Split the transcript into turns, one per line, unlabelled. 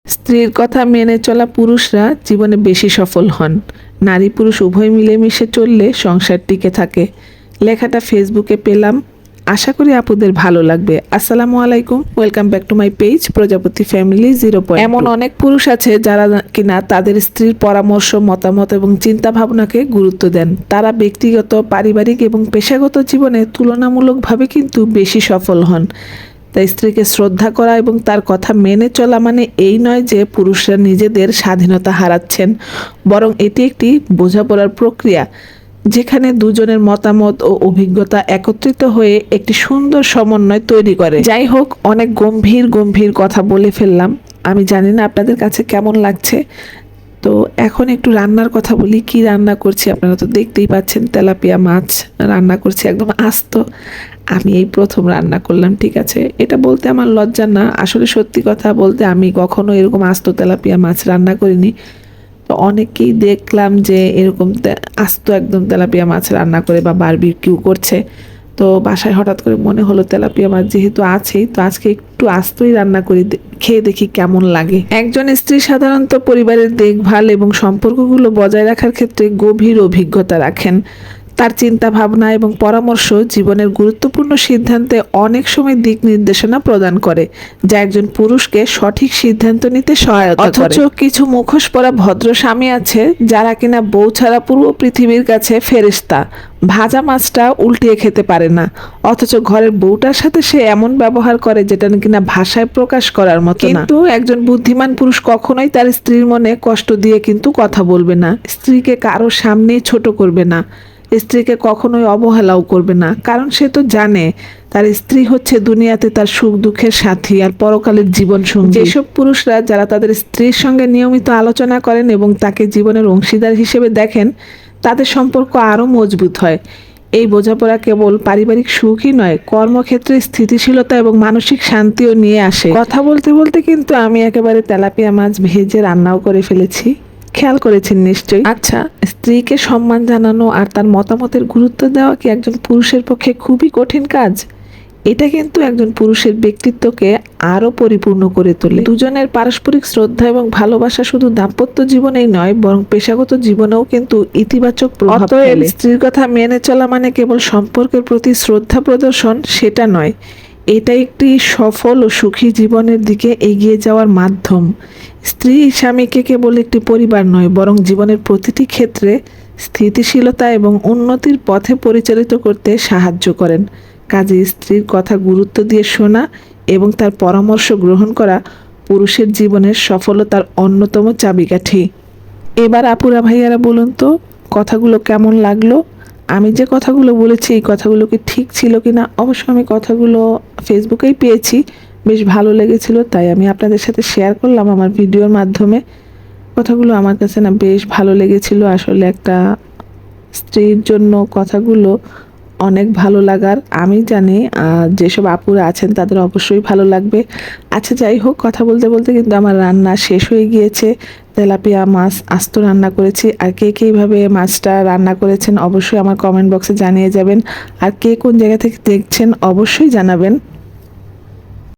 স্ত্রীর কথা মেনে চলা পুরুষরা জীবনে বেশি সফল হন। নারী পুরুষ উভয় মিলেমিশে চললে সংসার টিকে থাকে। লেখাটা ফেসবুকে পেলাম, আশা করি আপুদের ভালো লাগবে। আসসালামু আলাইকুম, welcome back to my page প্রজাপতি ফ্যামিলি 0. এমন অনেক পুরুষ আছে যারা কিনা তাদের স্ত্রীর পরামর্শ, মতামত এবং চিন্তা ভাবনাকে গুরুত্ব দেন। তারা ব্যক্তিগত, পারিবারিক এবং পেশাগত জীবনে তুলনামূলকভাবে কিন্তু বেশি সফল হন। তাই স্ত্রীকে শ্রদ্ধা করা এবং তার কথা মেনে চলা মানে এই নয় যে পুরুষরা নিজেদের স্বাধীনতা হারাচ্ছেন, বরং এটি একটি বোঝাপড়ার প্রক্রিয়া যেখানে দুজনের মতামত ও অভিজ্ঞতা একত্রিত হয়ে একটি সুন্দর সমন্বয় তৈরি করে। যাই হোক, অনেক গম্ভীর গম্ভীর কথা বলে ফেললাম। আমি জানি না আপনাদের কাছে কেমন লাগছে। তো এখন একটু রান্নার কথা বলি। কি রান্না করছি আপনারা তো দেখতেই পাচ্ছেন, তেলাপিয়া মাছ রান্না করছি, একদম আস্ত। আমি এই প্রথম রান্না করলাম, ঠিক আছে? এটা বলতে আমার লজ্জা না, আসলে সত্যি কথা বলতে আমি কখনো এরকম আস্ত তেলাপিয়া মাছ রান্না করিনি। তো অনেকেই দেখলাম যে এরকম আস্ত একদম তেলাপিয়া মাছ রান্না করে বা বারবিকিউ করছে। তো বাসায় হঠাৎ করে মনে হলো তেলাপিয়া মাছ যেহেতু আছেই, তো আজকে একটু আস্তই রান্না করি, খেয়ে দেখি কেমন লাগে। একজন স্ত্রী সাধারণত পরিবারের দেখভাল এবং সম্পর্কগুলো বজায় রাখার ক্ষেত্রে গভীর অভিজ্ঞতা রাখেন। তার চিন্তা ভাবনা এবং পরামর্শ জীবনের গুরুত্বপূর্ণ সিদ্ধান্তে অনেক সময় দিক নির্দেশনা প্রদান করে, যা একজন পুরুষকে সঠিক সিদ্ধান্ত নিতে সহায়তা করে। অথচ কিছু মুখোশ পরা ভদ্র স্বামী আছে যারা কিনা বউ ছাড়া পুরো পৃথিবীর কাছে ফেরেশতা। ভাজা মাছটা উল্টিয়ে খেতে পারে না, অথচ ঘরের বউটার সাথে সে এমন ব্যবহার করে যেটা কিনা ভাষায় প্রকাশ করার মতো না। কিন্তু একজন বুদ্ধিমান পুরুষ কখনোই তার স্ত্রীর মনে কষ্ট দিয়ে কিন্তু কথা বলবে না, স্ত্রীকে কারো সামনেই ছোট করবে না, স্ত্রীকে কখনোই অবহেলাও করবে না, কারণ সে তো জানে তার স্ত্রী হচ্ছে দুনিয়াতে তার সুখ দুঃখের সাথী আর পরকালের জীবন সঙ্গী। যেসব পুরুষরা যারা তাদের স্ত্রীর সঙ্গে নিয়মিত আলোচনা করেন এবং তাকে জীবনের অংশীদার হিসেবে দেখেন, তাদের সম্পর্ক আরও মজবুত হয়। এই বোঝাপড়া কেবল পারিবারিক সুখই নয়, কর্মক্ষেত্রে স্থিতিশীলতা এবং মানসিক শান্তিও নিয়ে আসে। কথা বলতে বলতে কিন্তু আমি একেবারে তেলাপিয়া মাছ ভেজে রান্নাও করে ফেলেছি, খেয়াল করেছেন নিশ্চয়ই। আচ্ছা, স্ত্রীকে সম্মান জানানো আর তার মতামতের গুরুত্ব দেওয়া কি একজন পুরুষের পক্ষে খুবই কঠিন কাজ? এটা কিন্তু একজন পুরুষের ব্যক্তিত্বকে আরো পরিপূর্ণ করে তোলে। দুজনের পারস্পরিক শ্রদ্ধা এবং ভালোবাসা শুধু দাম্পত্য জীবনেই নয়, বরং পেশাগত জীবনেও কিন্তু ইতিবাচক প্রভাব ফেলে। স্ত্রীর কথা মেনে চলা মানে কেবল সম্পর্কের প্রতি শ্রদ্ধা প্রদর্শন সেটা নয়, এটা একটি সফল ও সুখী জীবনের দিকে এগিয়ে যাওয়ার মাধ্যম। স্ত্রী স্বামীকে কেবল একটি পরিবার নয়, বরং জীবনের প্রতিটি ক্ষেত্রে স্থিতিশীলতা এবং উন্নতির পথে পরিচালিত করতে সাহায্য করেন। কাজে স্ত্রীর কথা গুরুত্ব দিয়ে শোনা এবং তার পরামর্শ গ্রহণ করা পুরুষের জীবনের সফলতার অন্যতম চাবিকাঠি। এবার আপুরা ভাইয়ারা বলুন তো, কথাগুলো কেমন লাগলো? আমি যে কথাগুলো বলেছি এই কথাগুলো কি ঠিক ছিল কিনা? অবশ্য আমি কথাগুলো ফেসবুকেই পেয়েছি, বেশ ভালো লেগেছিল, তাই আমি আপনাদের সাথে শেয়ার করলাম আমার ভিডিওর মাধ্যমে। কথাগুলো আমার কাছে না বেশ ভালো লেগেছিল। আসলে একটা স্ত্রীর জন্য কথাগুলো অনেক ভালো লাগার, আমি জানি যেসব আপুরা আছেন তাদের অবশ্যই ভালো লাগবে। আচ্ছা যাই হোক, কথা বলতে বলতে কিন্তু আমার রান্না শেষ হয়ে গিয়েছে। তেলাপিয়া মাছ আস্ত রান্না করেছি। আর কে কে এইভাবে মাছটা রান্না করেছেন অবশ্যই আমার কমেন্ট বক্সে জানিয়ে যাবেন। আর কে কোন জায়গা থেকে দেখছেন অবশ্যই জানাবেন।